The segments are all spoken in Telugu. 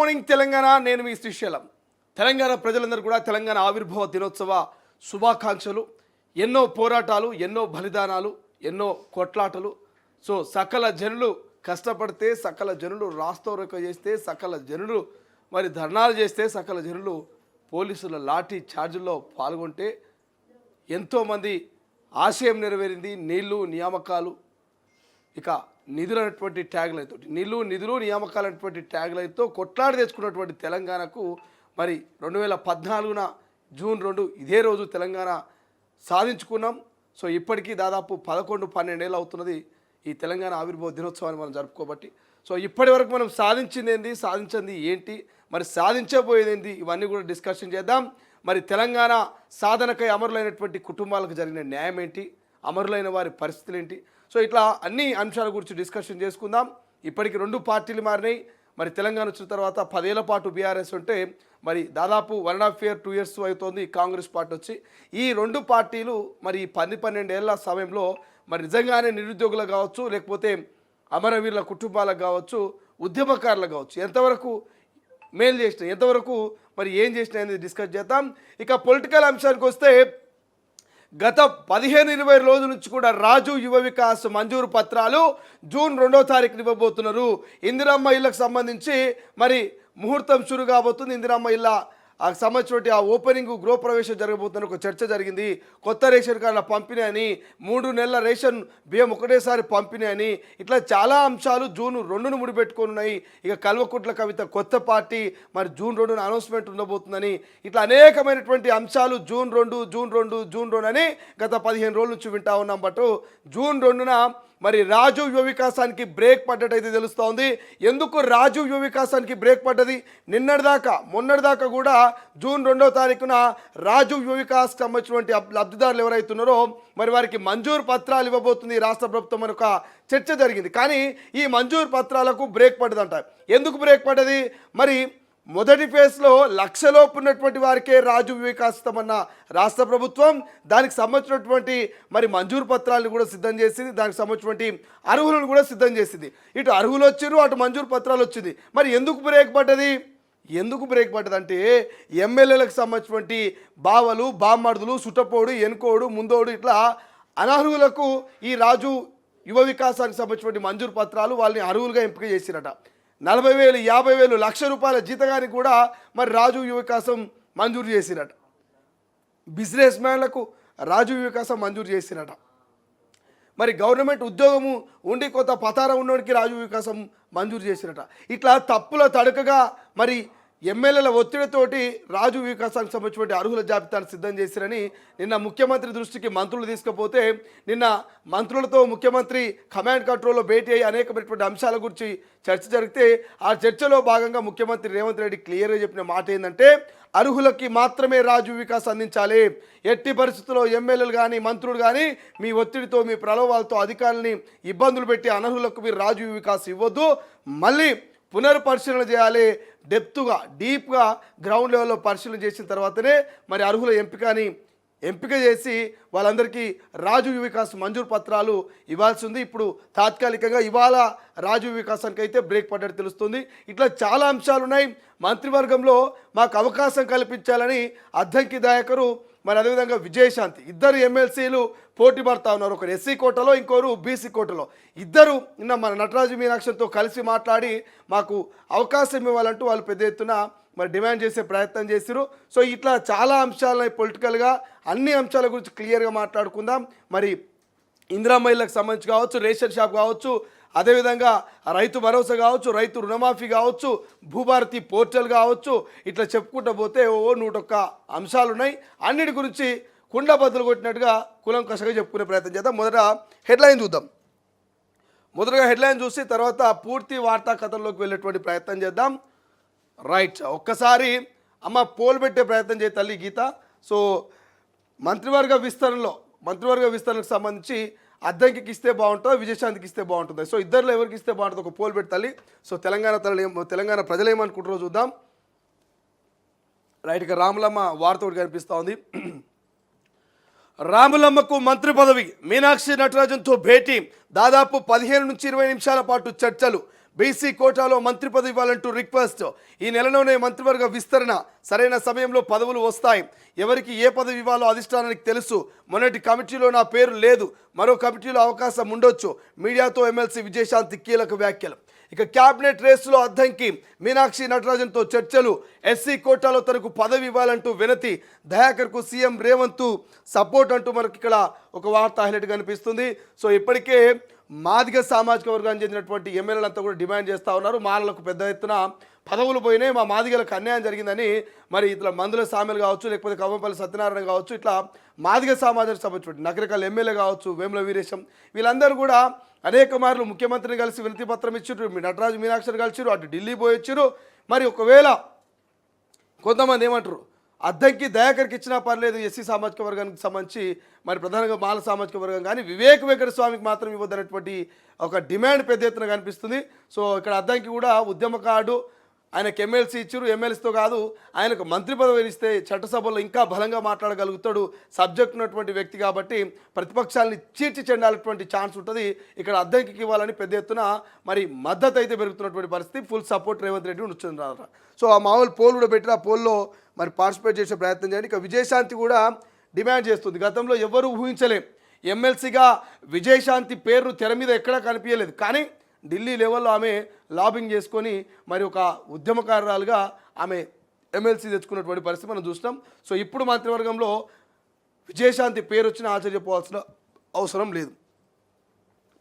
మార్నింగ్ తెలంగాణ. నేను మీ శ్రీశైలం. తెలంగాణ ప్రజలందరూ కూడా తెలంగాణ ఆవిర్భావ దినోత్సవ శుభాకాంక్షలు. ఎన్నో పోరాటాలు, ఎన్నో బలిదానాలు, ఎన్నో కొట్లాటలు. సో సకల జనులు కష్టపడితే, సకల జనులు రాస్తారోక చేస్తే, సకల జనులు మరి ధర్నాలు చేస్తే, సకల జనులు పోలీసుల లాఠీ ఛార్జీల్లో పాల్గొంటే ఎంతోమంది ఆశయం నెరవేరింది. నీళ్లు, నియామకాలు, ఇక నిధులు అనేటువంటి ట్యాగ్లైన్తో, నిధులు నియామకాలు అనేటువంటి ట్యాగ్లైన్తో కొట్లాడి తెచ్చుకున్నటువంటి తెలంగాణకు మరి 2014 జూన్ 2 ఇదే రోజు తెలంగాణ సాధించుకున్నాం. సో ఇప్పటికీ దాదాపు 11-12 ఏళ్ళు అవుతున్నది ఈ తెలంగాణ ఆవిర్భావ దినోత్సవాన్ని మనం జరుపుకోబట్టి. సో ఇప్పటి వరకు మనం సాధించింది ఏంటి, సాధించింది ఏంటి, మరి సాధించబోయేది ఏంటి, ఇవన్నీ కూడా డిస్కషన్ చేద్దాం. మరి తెలంగాణ సాధనకై అమరులైనటువంటి కుటుంబాలకు జరిగిన న్యాయం ఏంటి, అమరులైన వారి పరిస్థితులు ఏంటి, సో ఇట్లా అన్ని అంశాల గురించి డిస్కషన్ చేసుకుందాం. ఇప్పటికి 2 పార్టీలు మారినాయి. మరి తెలంగాణ వచ్చిన తర్వాత 10 ఏళ్ల పాటు బీఆర్ఎస్ ఉంటే మరి దాదాపు 1.5 year 2 years అవుతోంది కాంగ్రెస్ పార్టీ వచ్చి. ఈ 2 పార్టీలు మరి 10-12 ఏళ్ల సమయంలో మరి నిజంగానే నిరుద్యోగులకు కావచ్చు, లేకపోతే అమరవీరుల కుటుంబాలకు కావచ్చు, ఉద్యమకారులకు కావచ్చు ఎంతవరకు మేలు చేసినాయి, ఎంతవరకు మరి ఏం చేసినాయి అనేది డిస్కస్ చేద్దాం. ఇక పొలిటికల్ అంశానికి వస్తే గత 15-20 రోజుల నుంచి కూడా రాజు యువ వికాస్ మంజూరు పత్రాలు జూన్ 2వ తారీఖున ఇవ్వబోతున్నారు. ఇందిరమ్మ ఇళ్లకు సంబంధించి మరి ముహూర్తం షురు కాబోతుంది. ఇందిరమ్మ ఇళ్ళ సంబంధించిన ఓపెనింగ్ గృహప్రవేశం జరగబోతున్న ఒక చర్చ జరిగింది. కొత్త రేషన్ కార్డుల పంపిణీ అని, 3 నెలల రేషన్ బియ్యం ఒకటేసారి పంపిణీ అని, ఇట్లా చాలా అంశాలు జూన్ 2ను ముడిపెట్టుకొని ఉన్నాయి. ఇక కల్వకుట్ల కవిత కొత్త పార్టీ మరి జూన్ 2న అనౌన్స్మెంట్ ఉండబోతుందని, ఇట్లా అనేకమైనటువంటి అంశాలు జూన్ 2 అని గత 15 రోజుల నుంచి వింటా ఉన్నాం. బట్ జూన్ 2న మరి రాజు యువ వికాసానికి బ్రేక్ పడ్డట్టయితే తెలుస్తోంది. ఎందుకు రాజు యువ వికాసానికి బ్రేక్ పడ్డది? మొన్నటిదాకా కూడా జూన్ 2వ తారీఖున రాజు యువ వికాస్కి సంబంధించినటువంటి లబ్ధిదారులు ఎవరైతున్నారో మరి వారికి మంజూరు పత్రాలు ఇవ్వబోతుంది రాష్ట్ర ప్రభుత్వం అని ఒక చర్చ జరిగింది. కానీ ఈ మంజూరు పత్రాలకు బ్రేక్ పడ్డదంట. ఎందుకు బ్రేక్ పడ్డది? మరి మొదటి ఫేజ్లో 1,00,000 లోపు ఉన్నటువంటి వారికే రాజు వికాసిస్తామన్న రాష్ట్ర ప్రభుత్వం దానికి సంబంధించినటువంటి మరి మంజూరు పత్రాలను కూడా సిద్ధం చేసింది. దానికి సంబంధించినటువంటి అర్హులను కూడా సిద్ధం చేసింది. ఇటు అర్హులు వచ్చారు, అటు మంజూరు పత్రాలు వచ్చింది. మరి ఎందుకు బ్రేక్ పడ్డది అంటే ఎమ్మెల్యేలకు సంబంధించినటువంటి బావలు, బామ్మర్దులు, సుట్టపోడు, ఎన్కోడు, ముందోడు ఇట్లా అనర్హులకు ఈ రాజు యువ వికాసానికి సంబంధించినటువంటి మంజూరు పత్రాలు వాళ్ళని అర్హులుగా ఎంపిక చేసిరట. 40,000, 50,000, ₹1,00,000 జీతగానికి కూడా మరి రాజు యువ వికాసం మంజూరు చేసిరట. బిజినెస్ మ్యాన్లకు రాజు యువ వికాసం మంజూరు చేసిరట. మరి గవర్నమెంట్ ఉద్యోగము ఉండి కొంత పతారం ఉన్నోడికి రాజు వికాసం మంజూరు చేసిరట. ఇట్లా తప్పుల తడకగా మరి ఎమ్మెల్యేల ఒత్తిడితోటి రాజు వికాసానికి సంబంధించిన అర్హుల జాబితాను సిద్ధం చేసిరని నిన్న ముఖ్యమంత్రి దృష్టికి మంత్రులు తీసుకుపోతే, నిన్న మంత్రులతో ముఖ్యమంత్రి కమాండ్ కంట్రోల్లో భేటీ అయ్యి అనేకమైనటువంటి అంశాల గురించి చర్చ జరిగితే ఆ చర్చలో భాగంగా ముఖ్యమంత్రి రేవంత్ రెడ్డి క్లియర్గా చెప్పిన మాట ఏంటంటే అర్హులకి మాత్రమే రాజు వికాస్ అందించాలి. ఎట్టి పరిస్థితుల్లో ఎమ్మెల్యేలు కానీ మంత్రులు కానీ మీ ఒత్తిడితో, మీ ప్రలోభాలతో అధికారులని ఇబ్బందులు పెట్టి అనర్హులకు మీరు రాజు వికాస్ ఇవ్వద్దు, మళ్ళీ పునర్పరిశీలన చేయాలి. డీప్గా గ్రౌండ్ లెవెల్లో పరిశీలన చేసిన తర్వాతనే మరి అర్హుల ఎంపిక చేసి వాళ్ళందరికీ రాజు వికాస్ మంజూరు పత్రాలు ఇవ్వాల్సి ఉంది. ఇప్పుడు తాత్కాలికంగా ఇవాళ రాజు వికాసానికి అయితే బ్రేక్ పడ్డట్టు తెలుస్తుంది. ఇట్లా చాలా అంశాలు ఉన్నాయి. మంత్రివర్గంలో మాకు అవకాశం కల్పించాలని అద్దంకి దయాకరు మరి అదేవిధంగా విజయశాంతి ఇద్దరు ఎమ్మెల్సీలు పోటీ పడతా ఉన్నారు. ఒకరు ఎస్సీ కోటలో, ఇంకోరు బీసీ కోటలో. ఇద్దరు నిన్న మన నటరాజు మీనాక్షితో కలిసి మాట్లాడి మాకు అవకాశం ఇవ్వాలంటూ వాళ్ళు పెద్ద ఎత్తున మరి డిమాండ్ చేసే ప్రయత్నం చేశారు. సో ఇట్లా చాలా అంశాలను పొలిటికల్గా అన్ని అంశాల గురించి క్లియర్గా మాట్లాడుకుందాం. మరి ఇందిరమ్మ ఇళ్ళకి సంబంధించి కావచ్చు, రేషన్ షాప్ కావచ్చు, అదేవిధంగా రైతు భరోసా కావచ్చు, రైతు రుణమాఫీ కావచ్చు, భూభారతి పోర్టల్ కావచ్చు, ఇట్లా చెప్పుకుంటూ పోతే 101 అంశాలు ఉన్నాయి. అన్నిటి గురించి కుండ బద్దలు కొట్టినట్టుగా కులంకషగా చెప్పుకునే ప్రయత్నం చేద్దాం. మొదటగా హెడ్లైన్ చూసి తర్వాత పూర్తి వార్తా కథల్లోకి వెళ్ళేటువంటి ప్రయత్నం చేద్దాం. రైట్, ఒక్కసారి అమ్మ పోల్ పెట్టే ప్రయత్నం చేయ తల్లి గీత. సో మంత్రివర్గ విస్తరణకు సంబంధించి అద్దంకి ఇస్తే బాగుంటుందా, విజయశాంతికి ఇస్తే బాగుంటుందా? సో ఇద్దరిలో ఎవరికి ఇస్తే బాగుంటుంది ఒక పోల్ పెట్టి తల్లి. సో తెలంగాణ ప్రజలు ఏమనుకుంటారో చూద్దాం. రైట్, ఇక రాములమ్మ వార్త కనిపిస్తూ ఉంది. రాములమ్మకు మంత్రి పదవి, మీనాక్షి నటరాజన్తో భేటీ, దాదాపు 15 నుంచి 20 నిమిషాల పాటు చర్చలు. బీసీ కోటాలో మంత్రి పదవి ఇవ్వాలంటూ రిక్వెస్ట్. ఈ నెలలోనే మంత్రివర్గ విస్తరణ, సరైన సమయంలో పదవులు వస్తాయి. ఎవరికి ఏ పదవి ఇవ్వాలో అధిష్టానానికి తెలుసు. మొన్నటి కమిటీలో నా పేరు లేదు, మరో కమిటీలో అవకాశం ఉండొచ్చు. మీడియాతో ఎమ్మెల్సీ విజయశాంతి కీలక వ్యాఖ్యలు. ఇక క్యాబినెట్ రేసులో అద్దంకి, మీనాక్షి నటరాజన్తో చర్చలు. ఎస్సీ కోటాలో తనకు పదవి ఇవ్వాలంటూ వినతి. దయాకర్కు సీఎం రేవంత్ సపోర్ట్ అంటూ మనకి ఇక్కడ ఒక వార్త హైలైట్ కనిపిస్తుంది. సో ఇప్పటికే మాదిగ సామాజిక వర్గానికి చెందినటువంటి ఎమ్మెల్యేలంతా కూడా డిమాండ్ చేస్తూ ఉన్నారు. మాలలకు పెద్ద ఎత్తున పదవులు పోయినాయి, మా మాదిగలకు అన్యాయం జరిగిందని. మరి ఇట్లా మందుల సామెలు కావచ్చు, లేకపోతే కవ్వంపల్లి సత్యనారాయణ కావచ్చు, ఇట్లా మాదిగ సామాజిక సంబంధించిన నగరకాల ఎమ్మెల్యే కావచ్చు, వేముల వీరేశం, వీళ్ళందరూ కూడా అనేక మార్లు ముఖ్యమంత్రిని కలిసి వినతి పత్రం ఇచ్చారు. నటరాజు మీనాక్షిని కలిసిరు, అటు ఢిల్లీ పోయి వచ్చారు. మరి ఒకవేళ కొంతమంది ఏమంటారు, అద్దంకి దయాకర్కి ఇచ్చినా పర్లేదు ఎస్సీ సామాజిక వర్గానికి సంబంధించి, మరి ప్రధానంగా మాల సామాజిక వర్గం కానీ వివేక్ వెంకట స్వామికి మాత్రం ఇవ్వద్దనేటువంటి ఒక డిమాండ్ పెద్ద ఎత్తున కనిపిస్తుంది. సో ఇక్కడ అద్దంకి కూడా ఉద్యమకారుడు, ఆయనకు ఎమ్మెల్సీ ఇచ్చారు. ఎమ్మెల్సీతో కాదు, ఆయనకు మంత్రి పదవి ఇస్తే చట్టసభలో ఇంకా బలంగా మాట్లాడగలుగుతాడు. సబ్జెక్ట్ ఉన్నటువంటి వ్యక్తి కాబట్టి ప్రతిపక్షాలని చీల్చి చెందాలటువంటి ఛాన్స్ ఉంటుంది. ఇక్కడ అద్దంకి ఇవ్వాలని పెద్ద ఎత్తున మరి మద్దతు అయితే పెరుగుతున్నటువంటి పరిస్థితి. ఫుల్ సపోర్ట్ రేవంత్ రెడ్డి ఉంచుతున్నారు. సో ఆ మామూలు పోల్ కూడా పెట్టిన పోల్లో మరి పార్టిసిపేట్ చేసే ప్రయత్నం చేయండి. ఇక విజయశాంతి కూడా డిమాండ్ చేస్తుంది. గతంలో ఎవరు ఊహించలేం, ఎమ్మెల్సీగా విజయశాంతి పేరు తెర మీద ఎక్కడా కనిపించలేదు. కానీ ఢిల్లీ లెవెల్లో ఆమె లాబింగ్ చేసుకొని మరి ఒక ఉద్యమకారురాలుగా ఆమె ఎమ్మెల్సీ తెచ్చుకున్నటువంటి పరిస్థితి మనం చూస్తాం. సో ఇప్పుడు మంత్రివర్గంలో విజయశాంతి పేరు వచ్చిన ఆశ్చర్యపోవాల్సిన అవసరం లేదు.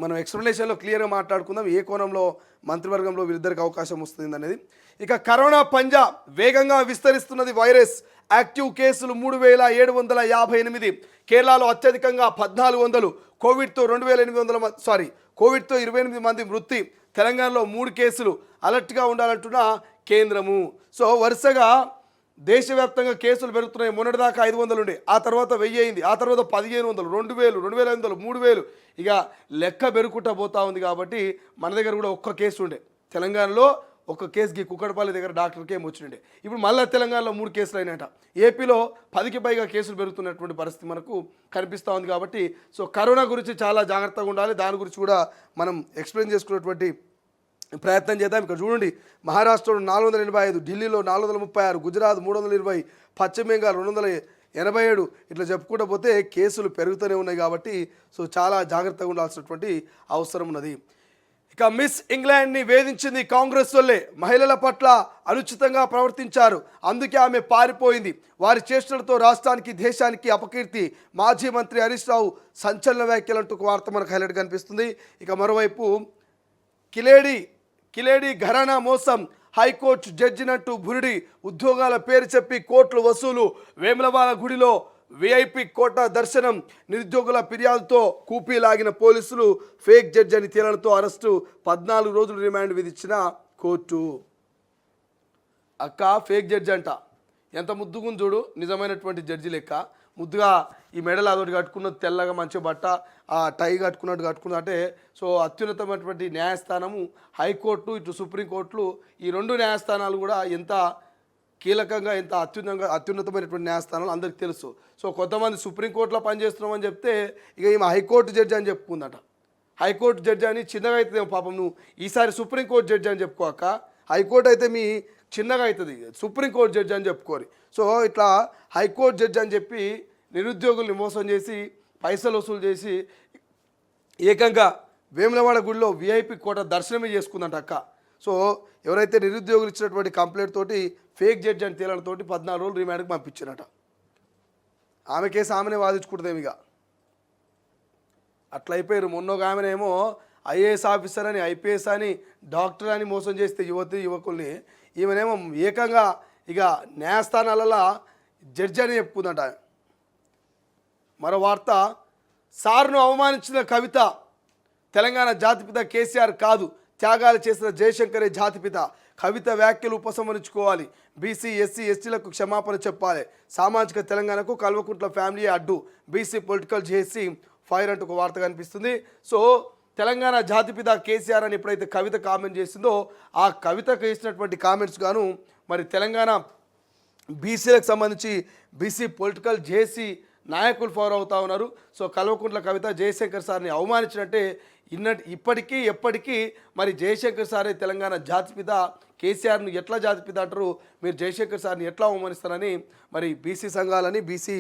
మనం ఎక్స్ప్లెనేషన్లో క్లియర్గా మాట్లాడుకుందాం ఏ కోణంలో మంత్రివర్గంలో వీరిద్దరికి అవకాశం వస్తుంది అనేది. ఇక కరోనా పంజా వేగంగా విస్తరిస్తున్నది వైరస్. యాక్టివ్ కేసులు 3758. కేరళలో అత్యధికంగా 1400. కోవిడ్తో 2800 మంది మృతి. తెలంగాణలో 3 కేసులు. అలర్ట్గా ఉండాలంటున్న కేంద్రము. సో వరుసగా దేశవ్యాప్తంగా కేసులు పెరుగుతున్నాయి. మొన్నటిదాకా 500 ఉండే, ఆ తర్వాత 1000 అయింది, ఆ తర్వాత 1500, 2000, 2500, 3000, ఇక లెక్క పెరుగుకుంటా పోతా ఉంది. కాబట్టి మన దగ్గర కూడా ఒక్క కేసు ఉండే, తెలంగాణలో ఒక కేసుకి కుక్కడపల్లి దగ్గర డాక్టర్కి ఏమి వచ్చిండే. ఇప్పుడు మళ్ళీ తెలంగాణలో 3 కేసులు అయినట. ఏపీలో 10కి పైగా కేసులు పెరుగుతున్నటువంటి పరిస్థితి మనకు కనిపిస్తూ ఉంది. కాబట్టి సో కరోనా గురించి చాలా జాగ్రత్తగా ఉండాలి. దాని గురించి కూడా మనం ఎక్స్ప్లెయిన్ చేసుకున్నటువంటి ప్రయత్నం చేద్దాం. ఇక్కడ చూడండి, మహారాష్ట్రలో 485, ఢిల్లీలో 436, గుజరాత్ 320, పశ్చిమ బెంగాల్ 287, ఇట్లా చెప్పుకుంటూ పోతే కేసులు పెరుగుతూనే ఉన్నాయి. కాబట్టి సో చాలా జాగ్రత్తగా ఉండాల్సినటువంటి అవసరం ఉన్నది. ఇక మిస్ ఇంగ్లాండ్ని వేధించింది కాంగ్రెస్ వాళ్ళే. మహిళల పట్ల అనుచితంగా ప్రవర్తించారు, అందుకే ఆమె పారిపోయింది. వారి చేష్టలతో రాష్ట్రానికి దేశానికి అపకీర్తి. మాజీ మంత్రి హరీష్ రావు సంచలన వ్యాఖ్యలంటూ వార్త మనకు హైలైట్ కనిపిస్తుంది. ఇక మరోవైపు కిలేడి ఘరానా మోసం, హైకోర్టు జడ్జినట్టు బురిడి, ఉద్యోగాల పేరు చెప్పి కోట్లు వసూలు. వేములవాడ గుడిలో విఐపి కోటా దర్శనం. నిరుద్యోగుల ఫిర్యాదుతో కూపీలాగిన పోలీసులు ఫేక్ జడ్జి అని తేలడంతో అరెస్టు. 14 రోజులు రిమాండ్ విధించిన కోర్టు. అక్క ఫేక్ జడ్జి అంట, ఎంత ముద్దుగుంది చూడు, నిజమైనటువంటి జడ్జి లెక్క. ముద్దుగా ఈ మెడల్ అదొకటి కట్టుకున్నది, తెల్లగా మంచి బట్ట, ఆ టై కట్టుకున్నట్టు కట్టుకున్నది. అంటే సో అత్యున్నతమైనటువంటి న్యాయస్థానము హైకోర్టు, ఇటు సుప్రీంకోర్టులు, ఈ 2 న్యాయస్థానాలు కూడా ఎంత కీలకంగా, ఎంత అత్యున్నతమైనటువంటి న్యాయస్థానాలు అందరికీ తెలుసు. సో కొంతమంది సుప్రీంకోర్టులో పనిచేస్తున్నామని చెప్తే ఇక ఈమె హైకోర్టు జడ్జి అని చెప్పుకుందట. హైకోర్టు జడ్జి అని చిన్నగా అవుతుందేమో పాపం, నువ్వు ఈసారి సుప్రీంకోర్టు జడ్జి అని చెప్పుకోక, హైకోర్టు అయితే మీ చిన్నగా అవుతుంది, సుప్రీంకోర్టు జడ్జి అని చెప్పుకోరు. సో ఇట్లా హైకోర్టు జడ్జి అని చెప్పి నిరుద్యోగుల్ని మోసం చేసి పైసలు వసూలు చేసి ఏకంగా వేములవాడ గుడిలో విఐపి కోట దర్శనమే చేసుకుందంట అక్క. సో ఎవరైతే నిరుద్యోగులు ఇచ్చినటువంటి కంప్లైంట్ తోటి ఫేక్ జడ్జి అని తేలడంతో 14 రోజులు రిమాండ్కి పంపించారట. ఆమె కేసు ఆమెనే వాదించుకుంటుందేమి. ఇక అట్లా అయిపోయారు. మొన్న ఒక ఆమెనేమో ఐఏఎస్ ఆఫీసర్ అని, ఐపీఎస్ అని, డాక్టర్ అని మోసం చేస్తే యువకుల్ని, ఈమెనేమో ఏకంగా ఇక న్యాయస్థానాలలో జడ్జి అని చెప్పుకుందంట. మరో వార్త, సార్ను అవమానించిన కవిత, తెలంగాణ జాతిపిత కేసీఆర్ కాదు, త్యాగాలు చేసిన జయశంకరే జాతిపిత. కవిత వ్యాఖ్యలు ఉపసంహరించుకోవాలి. బీసీ ఎస్సీ ఎస్టీలకు క్షమాపణ చెప్పాలి. సామాజిక తెలంగాణకు కల్వకుంట్ల ఫ్యామిలీ అడ్డు. బీసీ పొలిటికల్ జేసీ ఫైర్ అంటూ ఒక వార్త కనిపిస్తుంది. సో తెలంగాణ జాతిపిత కేసీఆర్ అని ఎప్పుడైతే కవిత కామెంట్ చేసిందో, ఆ కవితకు ఇచ్చినటువంటి కామెంట్స్ గాను మరి తెలంగాణ బీసీలకు సంబంధించి బీసీ పొలిటికల్ జేసీ నాయకులు ఫాలో అవుతా ఉన్నారు. సో కల్వకుంట్ల కవిత జయశంకర్ సార్ని అవమానించినట్టే ఇప్పటికీ ఎప్పటికీ మరి జయశంకర్ సారే తెలంగాణ జాతిపిత, కేసీఆర్ను ఎట్లా జాతిపిత అంటారు, మీరు జయశంకర్ సార్ని ఎట్లా అవమానిస్తారని మరి బీసీ సంఘాలని, బీసీ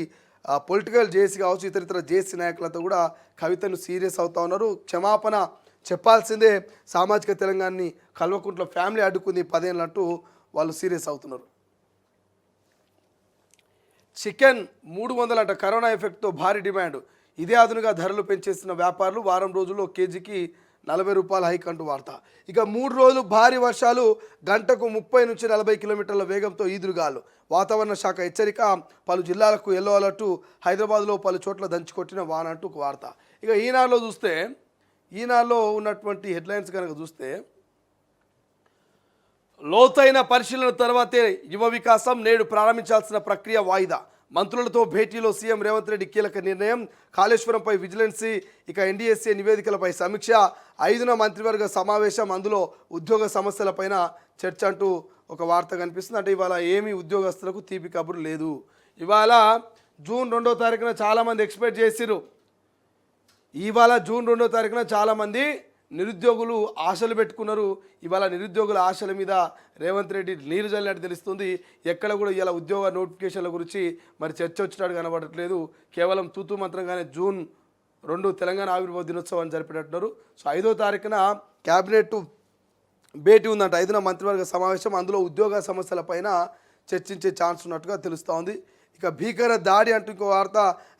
పొలిటికల్ జేసీ కావచ్చు, ఇతర జేసీ నాయకులతో కూడా కవితను సీరియస్ అవుతా ఉన్నారు. క్షమాపణ చెప్పాల్సిందే, సామాజిక తెలంగాణని కల్వకుంట్ల ఫ్యామిలీ అడ్డుకుంది 10 ఏళ్ళు అంటూ వాళ్ళు సీరియస్ అవుతున్నారు. చికెన్ 300 అంట, కరోనా ఎఫెక్ట్తో భారీ డిమాండ్. ఇదే అదునుగా ధరలు పెంచేసిన వ్యాపారులు, వారం రోజుల్లో కేజీకి 40 రూపాయల హైక్ అంటూ వార్త. ఇక 3 రోజులు భారీ వర్షాలు, గంటకు 30 నుంచి 40 కిలోమీటర్ల వేగంతో ఈదురుగాలు. వాతావరణ శాఖ హెచ్చరిక, పలు జిల్లాలకు ఎల్లో అలర్టు. హైదరాబాద్లో పలు చోట్ల దంచుకొట్టిన వాన అంటూ ఒక వార్త. ఇక ఈనాడులో ఉన్నటువంటి హెడ్లైన్స్ కనుక చూస్తే, లోతైన పరిశీలన తర్వాతే యువ వికాసం, నేడు ప్రారంభించాల్సిన ప్రక్రియ వాయిదా. మంత్రులతో భేటీలో సీఎం రేవంత్ రెడ్డి కీలక నిర్ణయం. కాళేశ్వరంపై విజిలెన్సీ, ఇక ఎన్డీఎస్ఏ నివేదికలపై సమీక్ష. 5వ మంత్రివర్గ సమావేశం, అందులో ఉద్యోగ సమస్యలపైన చర్చ అంటూ ఒక వార్త కనిపిస్తుంది. అంటే ఇవాళ ఏమీ ఉద్యోగస్తులకు తీపి కబురు లేదు. ఇవాళ జూన్ 2వ తారీఖున చాలామంది ఎక్స్పెక్ట్ చేసిరు. ఇవాళ జూన్ 2వ తారీఖున చాలామంది నిరుద్యోగులు ఆశలు పెట్టుకున్నారు. ఇవాళ నిరుద్యోగుల ఆశల మీద రేవంత్ రెడ్డి నీరు జల్లినట్టు తెలుస్తుంది. ఎక్కడ కూడా ఇలా ఉద్యోగ నోటిఫికేషన్ల గురించి మరి చర్చ వచ్చినట్టు కనబడట్లేదు. కేవలం తూతూ మంత్రంగానే జూన్ 2 తెలంగాణ ఆవిర్భావ దినోత్సవాన్ని జరిపేటట్టున్నారు. సో 5వ తారీఖున క్యాబినెట్ భేటీ ఉందంట, 5వ మంత్రివర్గ సమావేశం, అందులో ఉద్యోగ సమస్యలపైన చర్చించే ఛాన్స్ ఉన్నట్టుగా తెలుస్తూ ఉంది. ఇక భీకర దాడి అంటూ ఇంకో వార్త,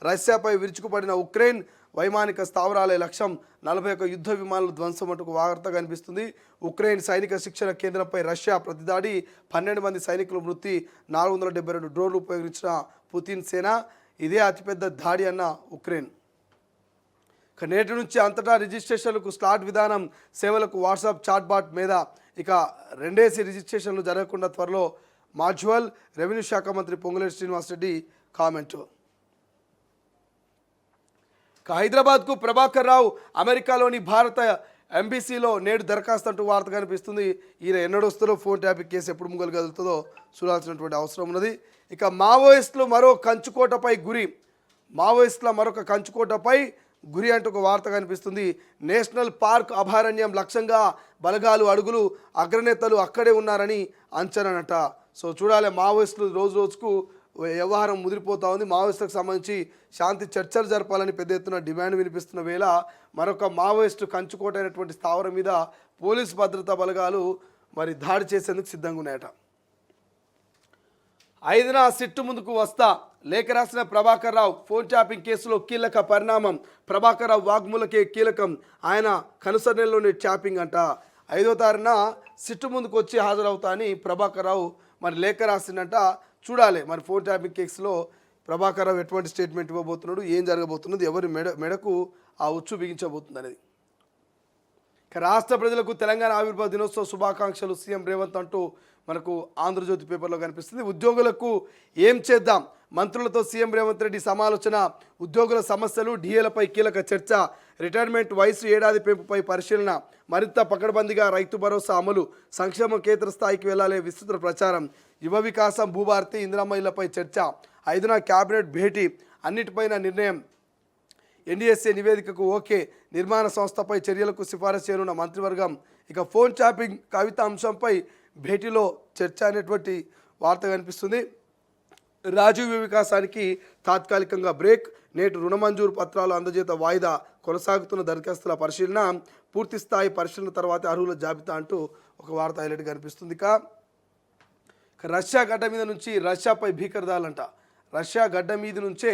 రష్యాపై విరుచుకుపడిన ఉక్రెయిన్, వైమానిక స్థావరాలే లక్ష్యం, 41 యుద్ధ విమానాలు ధ్వంసం అంటూ వార్త కనిపిస్తుంది. ఉక్రెయిన్ సైనిక శిక్షణ కేంద్రంపై రష్యా ప్రతిదాడి, 12 మంది సైనికులు మృతి, 472 డ్రోన్లు ఉపయోగించిన పుతిన్ సేన. ఇదే అతిపెద్ద దాడి అన్న ఉక్రెయిన్. నేటి నుంచి అంతటా రిజిస్ట్రేషన్లకు స్లాట్ విధానం, సేవలకు వాట్సాప్ చాట్బాట్ మీద ఇక 2 రిజిస్ట్రేషన్లు జరగకుండా త్వరలో మాడ్యువల్. రెవెన్యూ శాఖ మంత్రి పొంగులేటి శ్రీనివాసరెడ్డి కామెంటు. హైదరాబాద్కు ప్రభాకర్ రావు, అమెరికాలోని భారత ఎంబీసీలో నేడు దరఖాస్తు అంటూ వార్త కనిపిస్తుంది. ఈయన ఎన్నడొస్తుందో, ఫోన్ ట్యాపింగ్ కేసు ఎప్పుడు ముంగలు కదులుతుందో చూడాల్సినటువంటి అవసరం ఉన్నది. ఇక మావోయిస్టుల మరొక కంచుకోటపై గురి అంటూ ఒక వార్త కనిపిస్తుంది. నేషనల్ పార్క్ అభయారణ్యం లక్ష్యంగా బలగాలు అడుగులు, అగ్రనేతలు అక్కడే ఉన్నారని అంచనానట. సో చూడాలి, మావోయిస్టులు రోజు రోజుకు వ్యవహారం ముదిరిపోతూ ఉంది. మావోయిస్టులకు సంబంధించి శాంతి చర్చలు జరపాలని పెద్ద ఎత్తున డిమాండ్ వినిపిస్తున్న వేళ మరొక మావోయిస్టు కంచుకోట అయినటువంటి స్థావరం మీద పోలీసు భద్రతా బలగాలు మరి దాడి చేసేందుకు సిద్ధంగా ఉన్నాయట. 5న సిట్టు ముందుకు వస్తా, లేఖ రాసిన ప్రభాకర్ రావు. ఫోన్ ట్యాపింగ్ కేసులో కీలక పరిణామం, ప్రభాకర్ రావు వాగ్మూలకే కీలకం. ఆయన కనుసరణలోని ట్యాపింగ్ అంట. 5వ తారీఖున సిట్టు ముందుకు వచ్చి హాజరవుతా అని ప్రభాకర్ రావు మరి లేఖ రాసిందంట. చూడాలి మరి ఫోన్ ట్యాపింగ్ కేసులో ప్రభాకర్ రావు ఎటువంటి స్టేట్మెంట్ ఇవ్వబోతున్నాడు, ఏం జరగబోతున్నది, ఎవరి మెడకు ఆ ఉచ్చు బిగించబోతుంది అనేది. రాష్ట్ర ప్రజలకు తెలంగాణ ఆవిర్భావ దినోత్సవ శుభాకాంక్షలు సీఎం రేవంత్ అంటూ మనకు ఆంధ్రజ్యోతి పేపర్లో కనిపిస్తుంది. ఉద్యోగులకు ఏం చేద్దాం, మంత్రులతో సీఎం రేవంత్ రెడ్డి సమాలోచన. ఉద్యోగుల సమస్యలు, డిఏలపై కీలక చర్చ. రిటైర్మెంట్ వయసు ఏడాది పెంపుపై పరిశీలన. మరింత పకడ్బందీగా రైతు భరోసా అమలు. సంక్షేమ కేంద్ర స్థాయికి వెళ్లాలే విస్తృత ప్రచారం. యువ వికాసం, భూభారతి, ఇందిరమ్మ ఇళ్లపై చర్చ. 5న క్యాబినెట్ భేటీ, అన్నిటిపైన నిర్ణయం. ఎన్డీఎస్ఏ నివేదికకు ఓకే, నిర్మాణ సంస్థపై చర్యలకు సిఫారసు చేయనున్న మంత్రివర్గం. ఇక ఫోన్ ట్యాపింగ్ కవిత అంశంపై భేటీలో చర్చ అనేటువంటి వార్త కనిపిస్తుంది. రాజీవ్ వికాసానికి తాత్కాలికంగా బ్రేక్. నేటి రుణ మంజూరు పత్రాలు అందజేత వాయిదా. కొనసాగుతున్న దరఖాస్తుల పరిశీలన. పూర్తి స్థాయి పరిశీలన తర్వాత అర్హుల జాబితా అంటూ ఒక వార్త హైలైట్ కనిపిస్తుంది. రష్యా గడ్డ మీద నుంచి రష్యాపై భీకర దాడులంట. రష్యా గడ్డ మీద నుంచే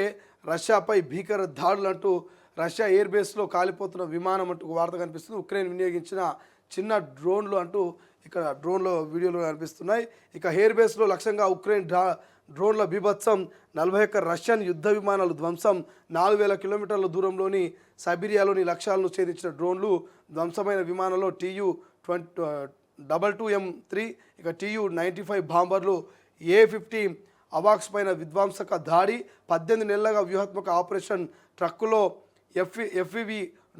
రష్యాపై భీకర దాడులు అంటూ రష్యా ఎయిర్ బేస్లో కాలిపోతున్న విమానం అంటూ వార్త కనిపిస్తుంది. ఉక్రెయిన్ వినియోగించిన చిన్న డ్రోన్లు అంటూ ఇక్కడ డ్రోన్లో వీడియోలు కనిపిస్తున్నాయి. ఇక ఎయిర్ బేస్లో లక్ష్యంగా ఉక్రెయిన్ డ్రోన్ల బీభత్సం. 41 రష్యన్ యుద్ధ విమానాలు ధ్వంసం. 4000 కిలోమీటర్ల దూరంలోని సైబీరియాలోని లక్ష్యాలను ఛేదించిన డ్రోన్లు. ధ్వంసమైన విమానంలో TU-22M3, ఇక TU-95 బాంబర్లు. A-50 అవాక్స్ పైన విధ్వంసక దాడి. 18 నెలలుగా వ్యూహాత్మక ఆపరేషన్. ట్రక్కులో FPV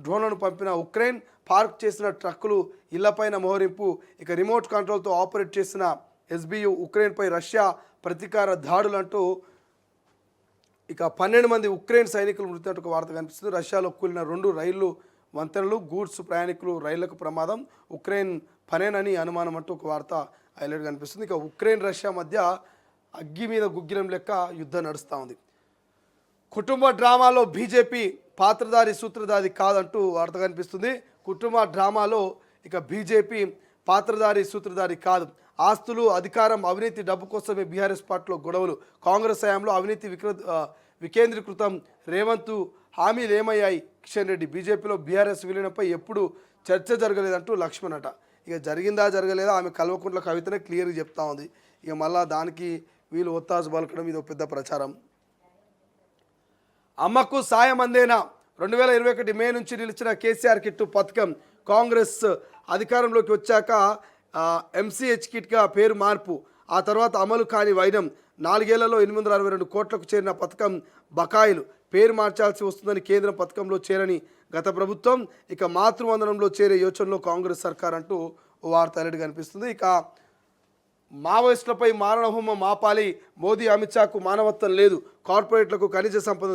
డ్రోన్లను పంపిన ఉక్రెయిన్. పార్క్ చేసిన ట్రక్కులు, ఇళ్లపైన మోహరింపు. ఇక రిమోట్ కంట్రోల్తో ఆపరేట్ చేసిన SBU. ఉక్రెయిన్పై రష్యా ప్రతీకార దాడులంటూ ఇక 12 మంది ఉక్రెయిన్ సైనికులు మృతి ఒక వార్త కనిపిస్తుంది. రష్యాలో కూలిన 2 రైళ్లు వంతెనలు, గూడ్స్ ప్రయాణికులు రైళ్లకు ప్రమాదం, ఉక్రెయిన్ పనేనని అనుమానం అంటూ ఒక వార్త హైలైట్ కనిపిస్తుంది. ఇక ఉక్రెయిన్ రష్యా మధ్య అగ్గి మీద గుగ్గిలం లెక్క యుద్ధం నడుస్తూ ఉంది. కుటుంబ డ్రామాలో బీజేపీ పాత్రధారి సూత్రధారి కాదంటూ వార్త కనిపిస్తుంది. కుటుంబ డ్రామాలో ఇక బీజేపీ పాత్రధారి సూత్రధారి కాదు. ఆస్తులు, అధికారం, అవినీతి, డబ్బు కోసమే బీఆర్ఎస్ పార్టీలో గొడవలు. కాంగ్రెస్ హయాంలో అవినీతి వికేంద్రీకృతం. రేవంత్ హామీలు ఏమయ్యాయి? కిషన్ రెడ్డి. బీజేపీలో బీఆర్ఎస్ విలీనంపై ఎప్పుడు చర్చ జరగలేదంటూ లక్ష్మణ్ అట. ఇక జరిగిందా జరగలేదా ఆమె కల్వకుంట్ల కవితనే క్లియర్గా చెప్తా ఉంది. ఇక మళ్ళా దానికి వీళ్ళు ఒత్తాసు పలకడం ఇది ఒక పెద్ద ప్రచారం. అమ్మకు సాయం అందేనా? 2021 మే నుంచి నిలిచిన కేసీఆర్ కిట్ పథకం కాంగ్రెస్ అధికారంలోకి వచ్చాక ఎంసీహెచ్ కిట్గా పేరు మార్పు. ఆ తర్వాత అమలు కాని వైనం. 4 ఏళ్లలో 862 కోట్లకు చేరిన పథకం బకాయిలు. పేరు మార్చాల్సి వస్తుందని కేంద్రం పథకంలో చేరని గత ప్రభుత్వం. ఇక మాతృవందనంలో చేరే యోచనలో కాంగ్రెస్ సర్కార్ అంటూ ఓ వార్త అలర్ట్ కనిపిస్తుంది. ఇక మావోయిస్టులపై మారణహోమం ఆపాలి. మోదీ, అమిత్ షాకు మానవత్వం లేదు. కార్పొరేట్లకు ఖనిజ సంపద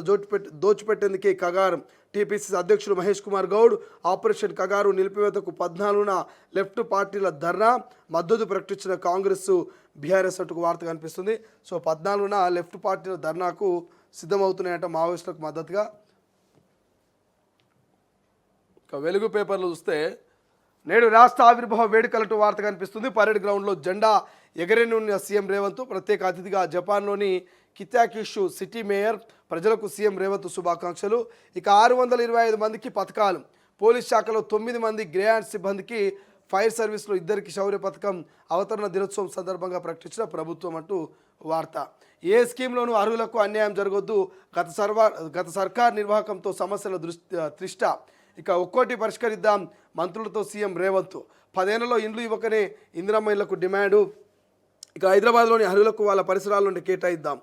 దోచిపెట్టేందుకే కగారం. టీపీసీసీ అధ్యక్షుడు మహేష్ కుమార్ గౌడ్. ఆపరేషన్ కగారు నిలిపివేతకు 14న లెఫ్ట్ పార్టీల ధర్నా మద్దతు ప్రకటించిన కాంగ్రెస్, బీఆర్ఎస్ అంటూ వార్త కనిపిస్తుంది. సో 14న లెఫ్ట్ పార్టీల ధర్నాకు సిద్ధమవుతున్నాయంట మావోయిస్టులకు మద్దతుగా. ఇక వెలుగు పేపర్లు చూస్తే నేడు రాష్ట్ర ఆవిర్భావ వేడుకలంటూ వార్త కనిపిస్తుంది. పరేడ్ గ్రౌండ్లో జెండా ఎగరేనున్న సీఎం రేవంత్. ప్రత్యేక అతిథిగా జపాన్లోని కితాకిషు సిటీ మేయర్. ప్రజలకు సీఎం రేవంత్ శుభాకాంక్షలు. ఇక 625 మందికి పథకాలు. పోలీస్ శాఖలో 9 మంది గ్రేయాండ్ సిబ్బందికి, ఫైర్ సర్వీస్లో 2కి శౌర్య పథకం. అవతరణ దినోత్సవం సందర్భంగా ప్రకటించిన ప్రభుత్వం అంటూ వార్త. ఏ స్కీమ్లోనూ అర్హులకు అన్యాయం జరగొద్దు. గత సర్కార్ నిర్వాహకంతో సమస్యల త్రిష్ట. ఇక ఒక్కోటి పరిష్కరిద్దాం మంత్రులతో సీఎం రేవంత్. 10 ఏళ్లలో ఇండ్లు ఇవ్వకనే ఇందిరమ్మ ఇళ్లకు డిమాండు. ఇక హైదరాబాద్లోని అర్హులకు వాళ్ళ పరిసరాల నుండి కేటాయిద్దాం.